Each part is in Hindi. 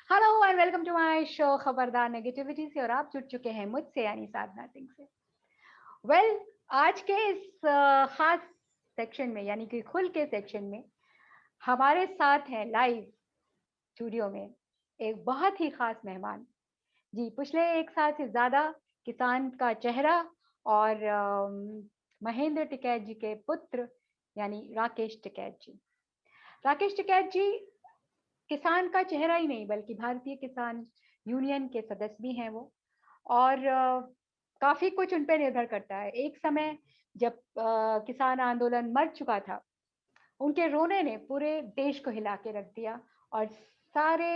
Hello and welcome to my show खबरदार नेगेटिविटी से। और आप जुड़ चुके हैं मुझसे यानी साधना सिंह से। आज के इस खास सेक्शन में यानी कि खुल के सेक्शन में हमारे साथ हैं लाइव स्टूडियो में एक बहुत ही खास मेहमान। जी, पिछले एक साल से ज़्यादा किसान का चेहरा और महेंद्र टिकैत जी के पुत्र यानी राकेश टिकैत जी। राकेश टिकैत जी किसान का चेहरा ही नहीं बल्कि भारतीय किसान यूनियन के सदस्य भी हैं वो। और काफी कुछ उन पे निर्भर करता है। एक समय जब किसान आंदोलन मर चुका था, उनके रोने ने पूरे देश को हिला के रख दिया और सारे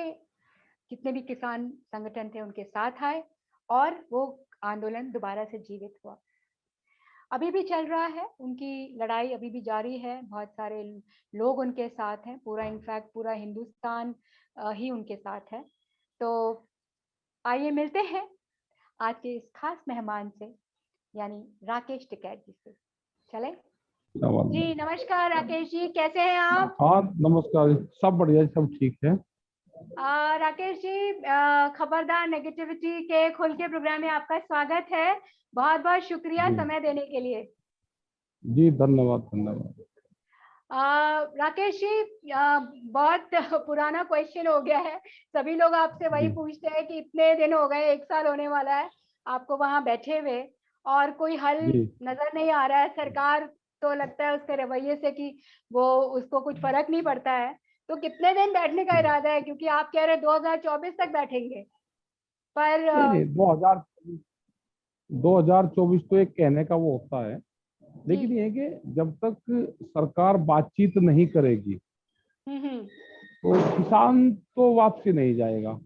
जितने भी किसान संगठन थे उनके साथ आए और वो आंदोलन दोबारा से जीवित हुआ। अभी भी चल रहा है, उनकी लड़ाई अभी भी जारी है। बहुत सारे लोग उनके साथ हैं, पूरा इनफैक्ट पूरा हिंदुस्तान ही उनके साथ है। तो आइए मिलते हैं आज के इस खास मेहमान से यानी राकेश टिकैत जी से। चले जी। नमस्कार राकेश जी, कैसे हैं आप? हाँ, नमस्कार। सब बढ़िया, सब ठीक है। राकेश जी, खबरदार नेगेटिविटी के खुल के प्रोग्राम में आपका स्वागत है। बहुत बहुत शुक्रिया जी समय देने के लिए। जी, धन्यवाद धन्यवाद। राकेश जी, बहुत पुराना क्वेश्चन हो गया है। सभी लोग आपसे वही जी पूछते हैं कि इतने दिन हो गए, एक साल होने वाला है आपको वहां बैठे हुए और कोई हल जी नजर नहीं आ रहा है। सरकार तो लगता है उसके रवैये से कि वो उसको कुछ फर्क नहीं पड़ता है। तो कितने दिन बैठने का इरादा है, क्योंकि आप कह रहे हैं 2024 तक बैठेंगे। पर नहीं नहीं, 2024 तो एक कहने का वो होता है, जी। लेकिन ये है कि जब तक सरकार बातचीत नहीं करेगी हम्म। तो किसान तो वापसी नहीं जाएगा।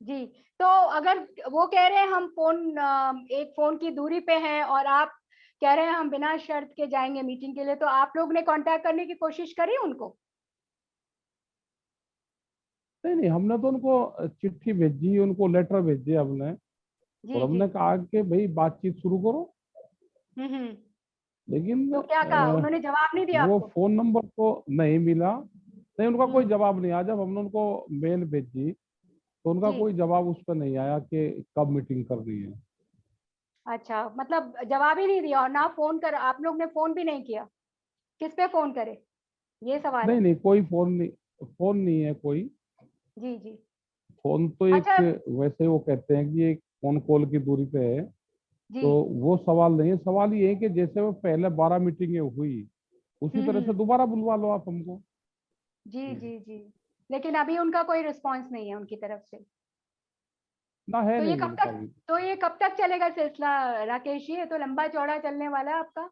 जी। तो अगर वो कह रहे हैं हम एक फोन की दूरी पे हैं और आप कह रहे हैं हम बिना शर्त के जाएंगे मीटिंग के लिए, तो आप लोग ने कांटेक्ट करने की कोशिश करी उनको? नहीं नहीं, हमने तो उनको चिट्ठी भेजी, उनको लेटर भेजे हमने, और जी जी। हमने कहा कि भाई बातचीत शुरू करो। हम्म। लेकिन तो क्या कहा उन्होंने, जवाब नहीं दिया वो आपको? फोन नंबर तो नहीं मिला। नहीं, उनका कोई हम्म। जवाब नहीं आया। जब हमने उनको मेल भेजी तो उनका जी। कोई जवाब उस पर नहीं आया कि कब मीटिंग कर रही है। अच्छा, मतलब जवाब ही नहीं दिया और ना फोन कर, आप लोग ने फोन भी नहीं किया? किस पे फोन करे, ये सवाल नहीं है। नहीं, कोई फोन नहीं है कोई। जी जी। फोन तो अच्छा। एक, वैसे वो कहते हैं कि एक फोन कॉल की दूरी पे है। जी। तो वो सवाल नहीं है। सवाल ये है कि जैसे वो पहले 12 मीटिंगें हुई उसी तरह से हम्म। दोबारा बुलवा लो आप हमको। जी जी जी। लेकिन अभी उनका कोई रिस्पांस नहीं है उनकी तरफ से। ना है तो ये नहीं कब तक उनका भी। तो ये कब तक चलेगा सिलसिला राकेश जी? ये तो लंबा चौड़ा चलने वाला है आपका।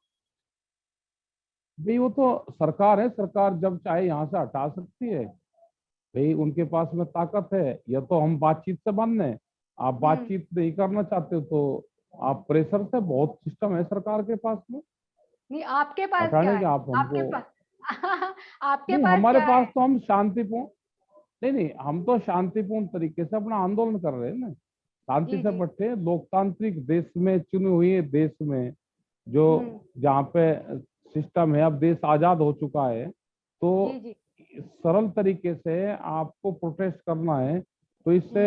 भाई वो तो सरकार है, सरकार जब चाहे यहाँ से हटा सकती है। भाई उनके पास में ताकत है। या तो हम बातचीत से बंद हैं, आप हम्म। बातचीत नहीं करना चाहते हो तो आप प्रेशर से, बहुत सिस्टम है सरकार के पास में नहीं, आपके पास क्या हटाने के। है? आप हमको, आपके पास आपके नहीं पास हमारे क्या पास है? तो हम शांतिपूर्ण, नहीं नहीं, हम तो शांतिपूर्ण तरीके से अपना आंदोलन कर रहे हैं ना। शांति जी से जी। बैठे लोकतांत्रिक देश में, चुनी हुई देश में, जो हम्म। जहाँ पे सिस्टम है, अब देश आजाद हो चुका है। तो जी जी। सरल तरीके से आपको प्रोटेस्ट करना है। तो इससे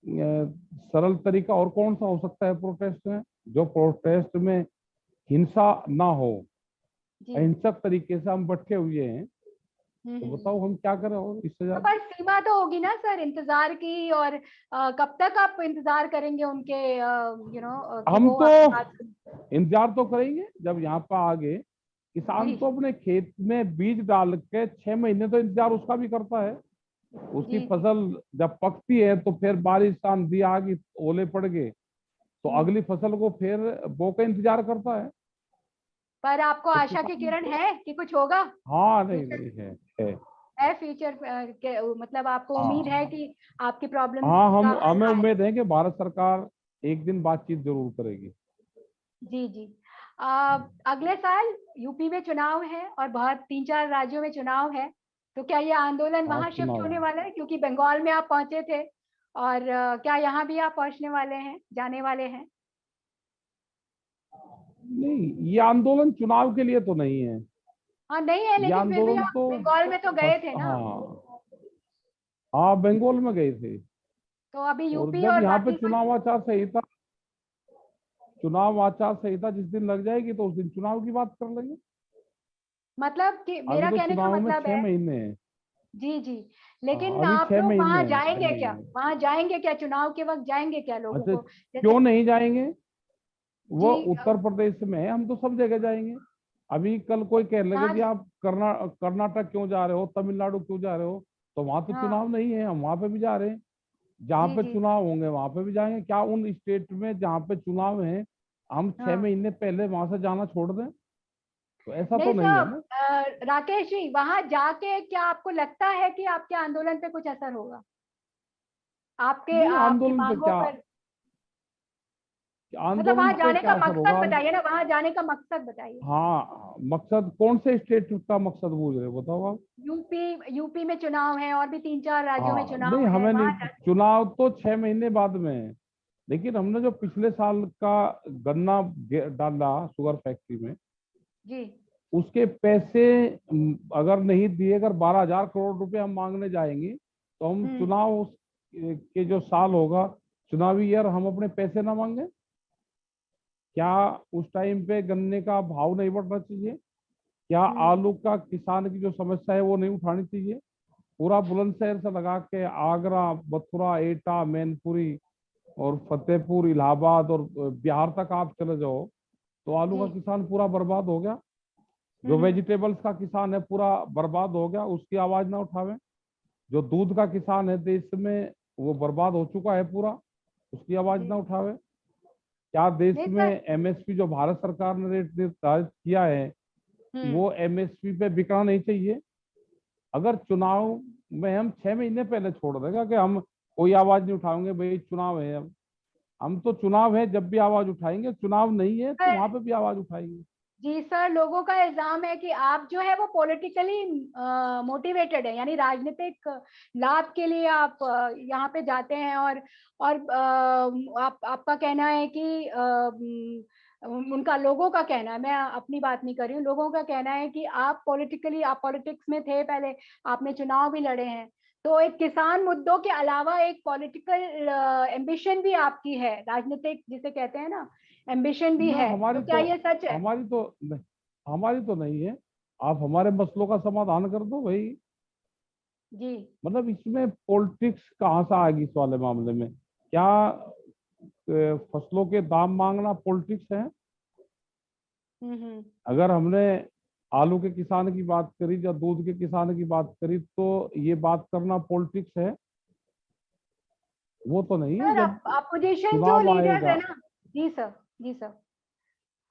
हम्म। सरल तरीका और कौन सा हो सकता है प्रोटेस्ट में, जो प्रोटेस्ट में हिंसा ना हो। जी। अहिंसक तरीके से हम बैठे हुए हैं। तो हम्म। बताओ हम क्या करें और इससे तो ज्यादा। पर सीमा तो होगी ना सर इंतजार की। और कब तक आप इंतजार करेंगे उनके कि हम वो तो आपकी बात सुने? इंतजार तो करेंगे। जब यहाँ पर आ गए, किसान जी तो अपने खेत में बीज डाल के 6 महीने तो इंतजार उसका भी करता है। उसकी जी जी। फसल जब पकती है तो फिर बारिश आंधी आ गई, ओले पड़ गए, तो हम्म। अगली फसल को फिर बो का इंतजार करता है। पर आपको तो आशा की किसान किरण तो, है कि कुछ होगा हाँ, नहीं फ्यूचर? नहीं, है। है फ्यूचर के, मतलब आपको उम्मीद है हाँ कि आपकी प्रॉब्लम्स हाँ, का हम हल हमें आए? उम्मीद है कि भारत सरकार एक दिन बातचीत जरूर करेगी। जी जी। अगले साल यूपी में चुनाव है और बहुत 3-4 राज्यों में चुनाव है। तो क्या ये आंदोलन हाँ, वहां शिफ्ट चुनाव होने है। वाला है, क्योंकि बंगाल में आप पहुंचे थे? और क्या यहाँ भी आप पहुंचने वाले हैं, जाने वाले हैं? नहीं, ये आंदोलन चुनाव के लिए तो नहीं है। हाँ नहीं है, ये लेकिन फिर भी आंदोलन आप तो बंगाल में तो गए थे ना। हाँ, हाँ, बंगाल में गए थे। तो अभी और यूपी जब और यहाँ पे बाकी कोई, चुनाव आचार संहिता जिस दिन लग जाएगी तो उस दिन चुनाव की बात कर लेंगे। मतलब कि अभी मेरा तो कहने का चुनाव में मतलब छह है, महीने हैं। जी जी, हाँ, लेकिन अभी आप छह लोग महीने वहां हैं, छह जाएंगे क्या, महीने वहां जाएंगे क्या, चुनाव के वक्त जाएंगे क्या लोगों अच्छा, को, जैसे, क्यों नहीं जाएंगे? जी वो उत्तर प्रदेश में है, हम तो सब जगह जाएंगे। अभी कल कोई कह लगे वहाँ, कि आप कर्नाटक क्यों जा रहे हो, तमिलनाडु क्यों जा रहे हो, तो वहां तो हाँ, चुनाव नहीं है, हम वहां पे भी जा रहे हैं। जहाँ जी पे जी, चुनाव होंगे वहां पे भी जाएंगे। क्या उन स्टेट में जहाँ पे चुनाव है हम छह हाँ, महीने पहले वहां से जाना छोड़ दें? तो ऐसा तो नहीं नहीं है साहब, ना। राकेश जी, वहां जाके क्या आपको लगता है कि आपके आंदोलन पे कुछ असर होगा, आपके नहीं, आपकी आंदोलन पे मांगों क्या, पर, मतलब आंदोलन वहां पे जाने क्या का असर मकसद होगा? बताइए ना, वहां जाने का मकसद बताइए। हाँ, मकसद कौन से स्टेट का मकसद पूछ रहे हो, बताओ आप। यूपी, यूपी में चुनाव है और भी 3-4 राज्यों में हाँ, नहीं, चुनाव है, हमें नहीं, वहां चुनाव तो छह महीने बाद में है। लेकिन हमने जो पिछले साल का गन्ना डाला शुगर फैक्ट्री में, जी, उसके पैसे अगर नहीं दिए, अगर 12,000 करोड़ रुपए हम मांगने जाएंगे तो हम हम्म, चुनाव के जो साल होगा, चुनावी ईयर, हम अपने पैसे ना मांगे? क्या उस टाइम पे गन्ने का भाव नहीं बढ़ना चाहिए? क्या हम्म, आलू का किसान की जो समस्या है वो नहीं उठानी चाहिए? पूरा बुलंदशहर से लगा के आगरा, मथुरा, एटा, मैनपुरी और फतेहपुर, इलाहाबाद और बिहार तक आप चले जाओ, तो आलू जी, का किसान पूरा बर्बाद हो गया। जो हम्म, वेजिटेबल्स का किसान है पूरा बर्बाद हो गया, उसकी आवाज ना उठावे। जो दूध का किसान है देश में, वो बर्बाद हो चुका है पूरा, उसकी आवाज जी, ना उठावे। क्या देश नहीं में सर, एमएसपी जो भारत सरकार ने रेट निर्धारित किया है, हम्म, वो एमएसपी पे बिकना नहीं चाहिए? अगर चुनाव में हम छह महीने पहले छोड़ देगा कि हम कोई आवाज नहीं उठाएंगे, भाई चुनाव है, हम तो चुनाव है जब भी आवाज उठाएंगे, चुनाव नहीं है तो वहां सर, पे भी आवाज उठाएंगे। जी सर, लोगों का इल्जाम है कि आप जो है वो पॉलिटिकली मोटिवेटेड है, यानी राजनीतिक लाभ के लिए आप यहाँ पे जाते हैं, और आप, आपका कहना है कि उनका, लोगों का कहना है, मैं अपनी बात नहीं कर रही हूँ, लोगों का कहना है कि आप पॉलिटिकली, आप पॉलिटिक्स में थे पहले, आपने चुनाव भी लड़े हैं, तो एक किसान मुद्दों के अलावा एक पॉलिटिकल एम्बिशन भी आपकी है, राजनीतिक जिसे कहते हैं ना, एम्बिशन भी ना, है, तो क्या ये सच है? हमारी तो नहीं, हमारी तो नहीं है। आप हमारे मसलों का समाधान कर दो भाई। जी, मतलब इसमें पॉलिटिक्स कहाँ से आएगी इस वाले मामले में? क्या फसलों के दाम मांगना पॉलिटिक्स है? हम्म, अगर हमने आलू के किसान की बात करी या दूध के किसान की बात करी तो ये बात करना पॉलिटिक्स है? वो तो नहीं है। सर, जब अपोजिशन जो चुनाव लीडर्स है आएगा। ना, जी सर, जी सर,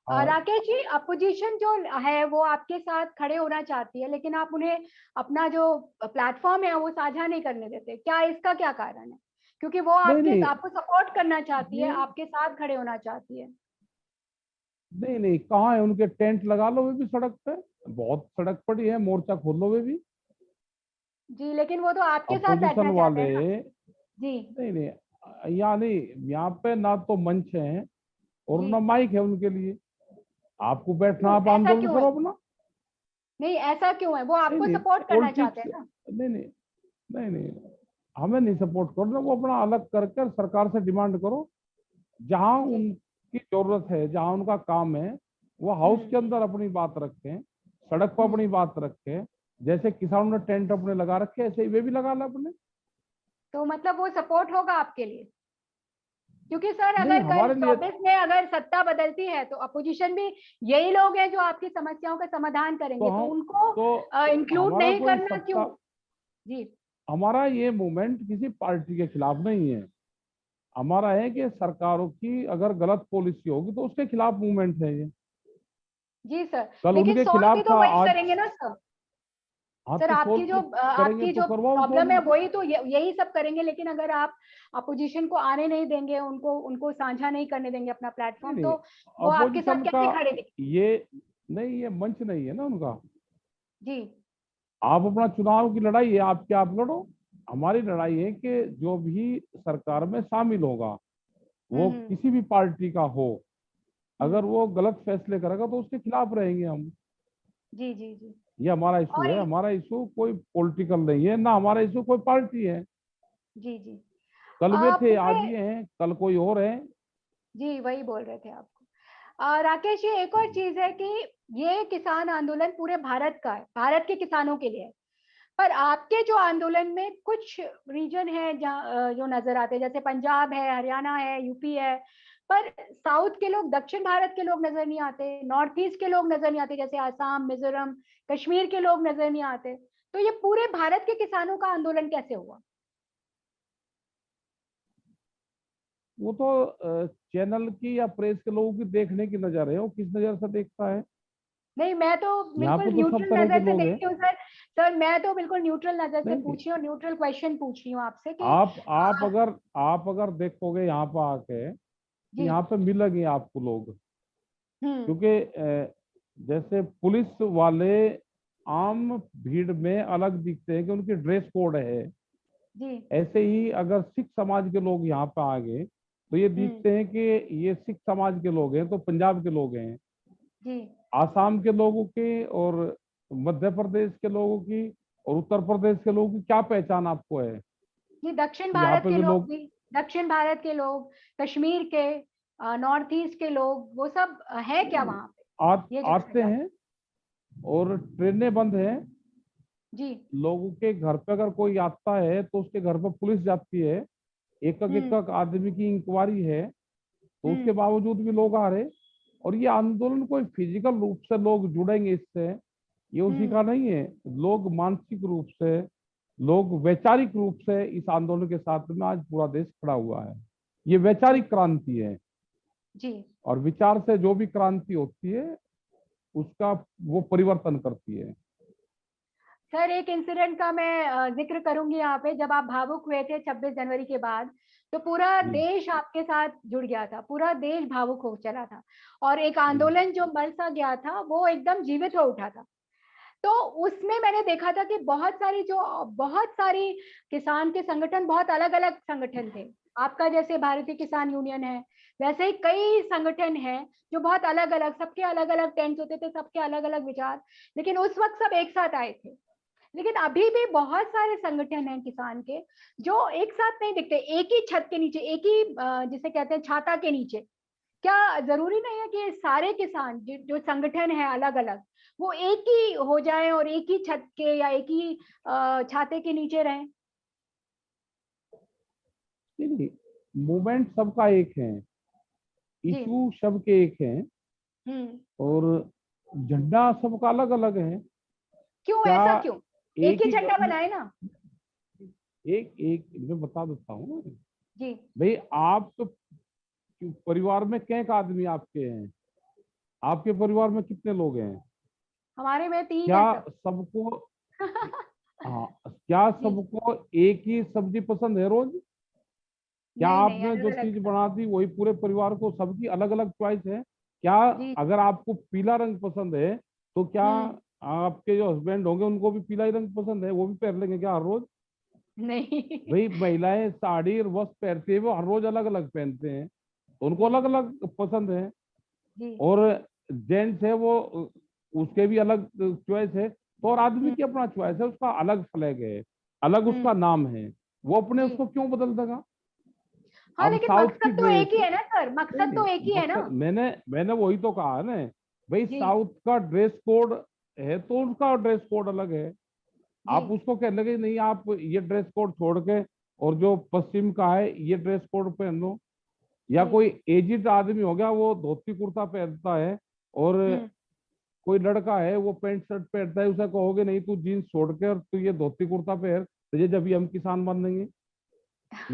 हाँ, राकेश जी, अपोजिशन जो है वो आपके साथ खड़े होना चाहती है, लेकिन आप उन्हें अपना जो प्लेटफॉर्म है वो साझा नहीं करने देते, क्या इसका क्या कारण है? क्योंकि वो नहीं आपके, नहीं, आपको सपोर्ट करना चाहती है, ये आपके साथ खड़े होना चाहती है। नहीं नहीं, कहाँ है उनके? टेंट लगा लो वे भी सड़क पे, बहुत सड़क पड़ी है, मोर्चा खोल लो वे भी। जी, लेकिन वो तो आपके साथ अपोजिशन बैठना चाहते वाले, हैं ना। जी, नहीं नहीं, यहाँ नहीं, यहाँ पे ना तो मंच है और जी, ना माइक है उनके लिए। आपको बैठना, क्यों, आप ऐसा आंदोलन क्यों है? करो अपना। नहीं, ऐसा क्यों है, वो नहीं आपको नहीं, सपोर्ट करना चाहते पॉलिटिक्स, हैं ना। नहीं नहीं, नहीं नहीं, हमें नहीं सपोर्ट करना। वो अपना अलग करके सरकार से डिमांड करो, जहां जी, उनकी जरूरत है, जहां उनका काम है, वो हाउस हम्म, के अंदर अपनी बात रखें, सड़क पर हम्म, अपनी बात रखें। जैसे किसानों ने टेंट अपने लगा रखे, ऐसे ही वे भी लगा ले अपने। तो मतलब वो सपोर्ट होगा आपके लिए, क्योंकि सर नहीं, अगर कल हमारे लिए 24 में अगर सत्ता बदलती है तो अपोजिशन भी यही लोग हैं जो आपकी समस्याओं का समाधान तो करेंगे, तो हम उनको तो इंक्लूड हमारा नहीं कोई करना क्यों? सत्ता, जी, हमारा ये मूवमेंट किसी पार्टी के खिलाफ नहीं है। हमारा है कि सरकारों की अगर गलत पॉलिसी होगी तो उसके खिलाफ मूवमेंट है ये। जी सर, कल लेकिन उनके सॉल्व भी खिलाफ तो था, वही आज। करेंगे ना सर। हाँ, सर तो आपकी जो सोल्व करेंगे आपकी तो जो करवाओ प्रॉब्लम है सोल्व। वही तो, यही सब करेंगे, लेकिन अगर आप अपोजिशन को आने नहीं देंगे, उनको उनको साझा नहीं करने देंगे अपना नहीं प्लेटफॉर्म, नहीं, तो वो आपके साथ अपोजिशन का कैसे खड़े दिखेंगे? ये नहीं, ये मंच नहीं है ना उनका। जी, आप अपना चुनाव की लड़ाई है आपके, आप लड़ो। हमारी लड़ाई है कि जो भी सरकार में शामिल होगा, वो हम्म, किसी भी पार्टी का हो, हम्म, अगर वो गलत फैसले करेगा तो उसके खिलाफ रहेंगे हम। जी, जी, जी, ये हमारा इशू और है। हमारा इशू कोई पॉलिटिकल नहीं है, ना हमारा इशू कोई पार्टी है। जी जी। कल वे थे, पूरे आज ये हैं, कल कोई और है। जी वही बोल रहे थे आपको। राकेश जी, एक और चीज है कि ये किसान आंदोलन पूरे भारत का है, भारत के किसानों के लिए है। पर आपके जो आंदोलन में कुछ रीजन है जहाँ जो नजर आते हैं, जैसे पंजाब है, हरियाणा है, यूपी है, पर साउथ के लोग, दक्षिण भारत के लोग नजर नहीं आते, नॉर्थ ईस्ट के लोग नजर नहीं आते, जैसे आसाम, मिजोरम, कश्मीर के लोग नजर नहीं आते। तो ये पूरे भारत के किसानों का आंदोलन कैसे हुआ? वो तो चैनल की या प्रेस के लोगों की देखने की नजर है, वो किस नजर से देखता है। नहीं, मैं तो यहाँ बिल्कुल पे तो सब न्यूट्रल तरह के नजर से लोग हैं। देखती हूँ सर। सर, मैं तो बिल्कुल न्यूट्रल नजर से नहीं नहीं, पूछी हूँ, न्यूट्रल क्वेश्चन पूछ रही हूँ आपसे कि आप अगर देखोगे यहाँ पे आके, तो जी। यहाँ पे मिलेंगे आपको लोग। हम्म। क्योंकि जैसे पुलिस वाले आम भीड़ में अलग दिखते हैं कि उनकी ड्रेस कोड है, जी। ऐसे ही अगर सिख समाज के लोग यहाँ पे आ गए तो ये हम्म। दिखते हैं कि ये सिख समाज के लोग हैं, तो पंजाब के लोग हैं, जी। आसाम के लोगों की और मध्य प्रदेश के लोगों की और उत्तर प्रदेश के लोगों की क्या पहचान आपको है। जी, दक्षिण तो यहाँ भारत पे के भी लोग लोग भी, दक्षिण भारत के लोग, कश्मीर के, नॉर्थ ईस्ट के लोग, वो सब है क्या वहां पे, ये जानना आते चाहते हैं। और ट्रेनें बंद हैं। हैं। जी। लोगों के घर पे अगर कोई आता है तो उसके घर पे पुलिस जाती है, एक हम्म। एक आदमी की इंक्वायरी है, तो उसके हम्म। बावजूद भी लोग आ रहे। और ये आंदोलन कोई फिजिकल रूप से लोग जुड़ेंगे इससे, ये उसी हम्म। का नहीं है। लोग मानसिक रूप से, लोग वैचारिक रूप से इस आंदोलन के साथ में आज पूरा देश खड़ा हुआ है। ये जी। वैचारिक क्रांति है। जी। और विचार से जो भी क्रांति होती है उसका वो परिवर्तन करती है। सर, एक इंसिडेंट का मैं जिक्र करूंगी यहाँ पे। जब आप भावुक हुए थे 26 जनवरी के बाद, तो पूरा जी देश आपके साथ जुड़ गया था, पूरा देश भावुक हो चला था, और एक जी आंदोलन जो मर सा गया था वो एकदम जीवित हो उठा था। तो उसमें मैंने देखा था कि बहुत सारी किसान के संगठन, बहुत अलग अलग संगठन थे। आपका जैसे भारतीय किसान यूनियन है, वैसे ही कई संगठन हैं जो बहुत अलग अलग, सबके अलग अलग टेंट्स होते थे, सबके अलग अलग विचार, लेकिन उस वक्त सब एक साथ आए थे। लेकिन अभी भी बहुत सारे संगठन हैं किसान के जो एक साथ नहीं दिखते, एक ही छत के नीचे, एक ही जिसे कहते हैं छाता के नीचे। क्या जरूरी नहीं है कि सारे किसान जो संगठन है अलग अलग, वो एक ही हो जाए और एक ही छत के या एक ही छाते के नीचे रहें? नहीं, मूवमेंट सबका एक है, जी। इशू सबके एक हैं, हम्म। और झंडा सबका अलग अलग है। क्यों, क्या ऐसा क्यों? एक एक ही ही झंडा गवर्नमेंट, बनाए ना। एक एक मैं बता देता हूँ। जी। भाई आप तो परिवार में कैक आदमी आपके हैं, आपके परिवार में कितने लोग हैं। हमारे में 3 क्या है सब। सबको, हाँ, क्या जी। सबको एक ही सब्जी पसंद है रोज। क्या नहीं नहीं, आपने अलग जो अलग चीज सब। बना दी वही पूरे परिवार को, सबकी अलग अलग चॉइस है। क्या जी। अगर आपको पीला रंग पसंद है तो क्या हम्म। आपके जो हस्बैंड होंगे उनको भी पीला ही रंग पसंद है, वो भी पहन लेंगे क्या हर रोज। नहीं। भाई महिलाएं साड़ी और वस्त्र पहनती है, वो हर रोज अलग अलग पहनते हैं, तो उनको जी। अलग अलग पसंद है। जी। और जेंट्स है वो, उसके भी अलग चॉइस है। तो और आदमी हम्म। की अपना चॉइस है, उसका अलग फ्लैग है, अलग उसका हम्म। नाम है। वो अपने जी। उसको क्यों बदल देगा। हाँ, अब लेकिन साउथ की मकसद तो ड्रेस, एक ही है ना सर, नहीं मकसद तो नहीं, एक ही है ना। मकसद मैंने मैंने वही तो कहा है ना। भाई जी। साउथ का ड्रेस कोड है तो उनका ड्रेस कोड अलग है। जी। आप उसको कहने लगे नहीं, आप ये ड्रेस कोड छोड़ के और जो पश्चिम का है ये ड्रेस कोड पहन लो। या जी। कोई एजिड आदमी हो गया, वो धोती कुर्ता पहनता है, और हम्म। कोई लड़का है वो पैंट शर्ट पहनता है, उसे कहोगे नहीं तू जीन्स छोड़ के और तू ये धोती कुर्ता पहन, तो ये जब भी हम किसान बन देंगे।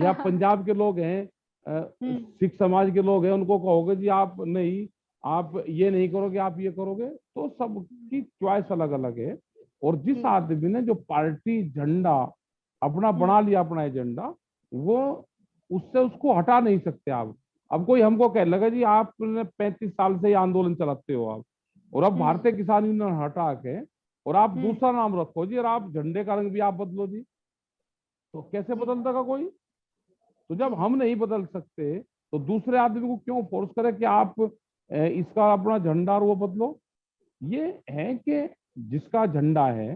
या पंजाब के लोग हैं, हम्म। सिख समाज के लोग हैं, उनको कहोगे जी आप नहीं, आप ये नहीं करोगे, आप ये करोगे। तो सबकी चॉइस अलग अलग है। और जिस जी। आदमी ने जो पार्टी झंडा अपना हम्म। बना लिया, अपना एजेंडा, वो उससे उसको हटा नहीं सकते आप। अब कोई हमको कह लगा जी आपने 35 साल से ये आंदोलन चलाते हो आप, और अब हम्म। भारतीय किसान यूनियन हटा के और आप हम्म। दूसरा नाम रखो जी, और आप झंडे का रंग भी आप बदलो जी, तो कैसे जी। बदल देगा कोई। तो जब जी। हम नहीं बदल सकते तो दूसरे आदमी को क्यों फोर्स करें कि आप इसका अपना झंडा और वो बदलो। ये है कि जिसका झंडा है,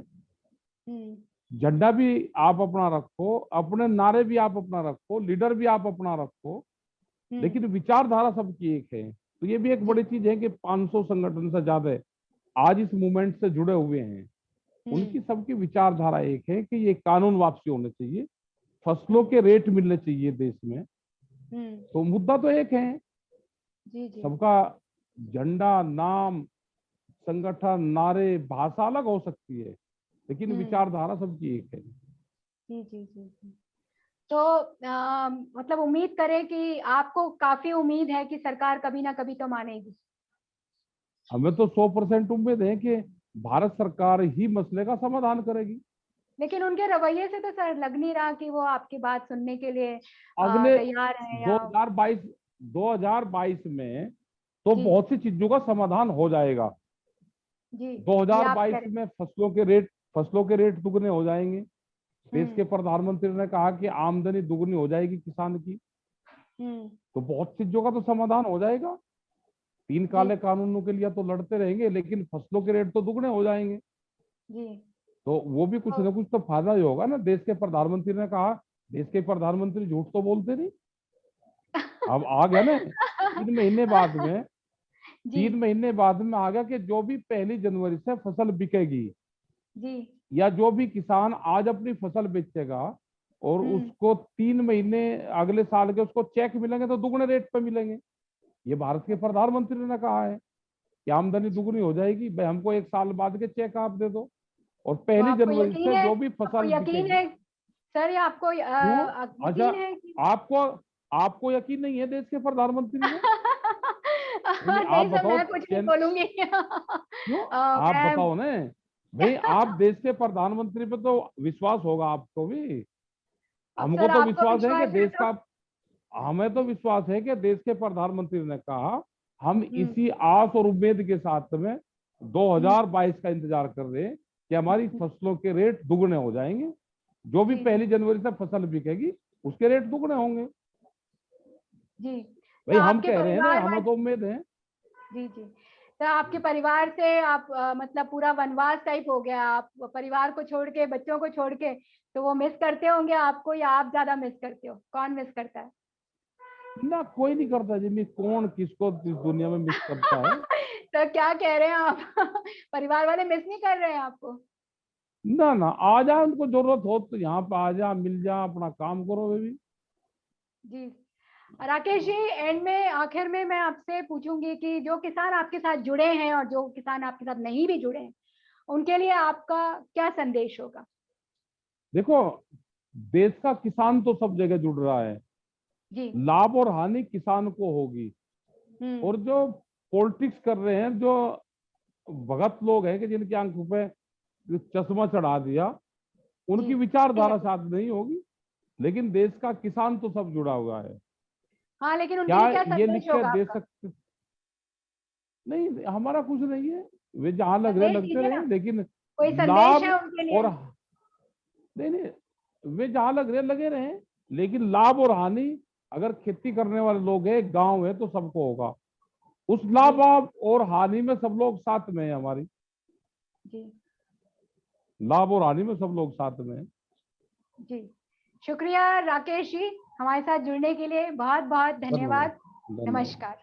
झंडा भी आप अपना रखो, अपने नारे भी आप अपना रखो, लीडर भी आप अपना रखो, लेकिन विचारधारा सबकी एक है। तो ये भी एक बड़ी चीज है कि 500 संगठन से ज्यादा आज इस मूवमेंट से जुड़े हुए हैं, उनकी सबकी विचारधारा एक है कि ये कानून वापसी होने चाहिए, फसलों के रेट मिलने चाहिए देश में। तो मुद्दा तो एक है। सबका झंडा, नाम, संगठन, नारे, भाषा अलग हो सकती है, लेकिन विचारधारा सबकी एक है। जी जी जी जी। तो मतलब उम्मीद करें कि आपको काफी उम्मीद है कि सरकार कभी ना कभी तो मानेगी। हमें तो 100% उम्मीद है कि भारत सरकार ही मसले का समाधान करेगी। लेकिन उनके रवैये से तो सर लग नहीं रहा कि वो आपकी बात सुनने के लिए अगले तैयार है या 2022 में तो बहुत सी चीजों का समाधान हो जाएगा। जी 2022 में फसलों के रेट दुगने हो जाएंगे। देश के प्रधानमंत्री ने कहा कि आमदनी दुगनी हो जाएगी किसान की। तो बहुत चीजों का तो समाधान हो जाएगा। 3 काले कानूनों के लिए तो लड़ते रहेंगे, लेकिन फसलों के रेट तो दुगने हो जाएंगे। तो वो भी कुछ ना कुछ तो फायदा ही होगा ना। देश के प्रधानमंत्री ने कहा, देश के प्रधानमंत्री झूठ तो बोलते नहीं। अब आ गया ना 3 महीने बाद में, 3 महीने बाद में आ गया कि जो भी 1 जनवरी से फसल बिकेगी या जो भी किसान आज अपनी फसल बेचेगा और उसको 3 महीने अगले साल के उसको चेक मिलेंगे तो दुगने रेट पे मिलेंगे। ये भारत के प्रधानमंत्री ने कहा है कि आमदनी दुगनी हो जाएगी भाई, हमको 1 साल बाद के चेक आप दे दो। और 1 जनवरी से जो भी फसल यकीन है सर, या आपको अच्छा, यकीन है कि आपको यकीन नहीं है देश के प्रधानमंत्री में? आप नहीं सर, बताओ, मैं कुछ नहीं बोलूंगी। क्यों? आप बताओ ना भाई, आप देश के प्रधानमंत्री पे तो विश्वास होगा आपको भी। हमको तो विश्वास है कि देश का, हमें तो विश्वास है कि देश के प्रधानमंत्री ने कहा हम इसी आस और उम्मीद के साथ में 2022 का इंतजार कर रहे हैं कि हमारी फसलों के रेट दुगने हो जाएंगे। जो भी 1 जनवरी से फसल बिकेगी उसके रेट दुगने होंगे। जी भाई हम कह रहे हैं ना, हमें तो उम्मीद है। जी जी। तो आपके परिवार से आप मतलब पूरा वनवास टाइप हो गया, आप परिवार को छोड़ के, बच्चों को छोड़ के, तो वो मिस करते होंगे आपको या आप ज्यादा मिस करते हो? कौन मिस करता है? ना, कोई नहीं करता जी। कौन किसको इस दुनिया में मिस करता है? तो क्या कह रहे हैं आप? परिवार वाले मिस नहीं कर रहे हैं आपको? ना ना, आ जा, उनको जरूरत हो तो यहाँ पे आ जा, मिल जा, अपना काम करो बेबी। जी राकेश जी, एंड में, आखिर में मैं आपसे पूछूंगी कि जो किसान आपके साथ जुड़े हैं और जो किसान आपके साथ नहीं भी जुड़े हैं, उनके लिए आपका क्या संदेश होगा? देखो, देश का किसान तो सब जगह जुड़ रहा है। जी लाभ और हानि किसान को होगी। और जो पॉलिटिक्स कर रहे हैं, जो भगत लोग हैं कि जिनकी आंखों पे चश्मा चढ़ा दिया, उनकी विचारधारा साथ नहीं होगी। लेकिन देश का किसान तो सब जुड़ा हुआ है। हाँ, लेकिन उनके क्या लिए क्या ये संदेश लिख के होगा दे आपका? सकते? नहीं, हमारा कुछ नहीं है। वे जहां लग रहे संदेश लगते दीजिए रहे, ना, लेकिन कोई संदेश लाभ है उनके लिए? और, नहीं नहीं, वे जहां लग रहे लगे रहे, लेकिन लाभ और हानि अगर खेती करने वाले लोग हैं, गांव है, तो सबको होगा। उस लाभ और हानि में सब लोग साथ में है हमारी। जी लाभ और हानि में सब लोग साथ में है। जी, शुक्रिया राकेश जी, हमारे साथ जुड़ने के लिए बहुत बहुत धन्यवाद। धन्यवाद। नमस्कार।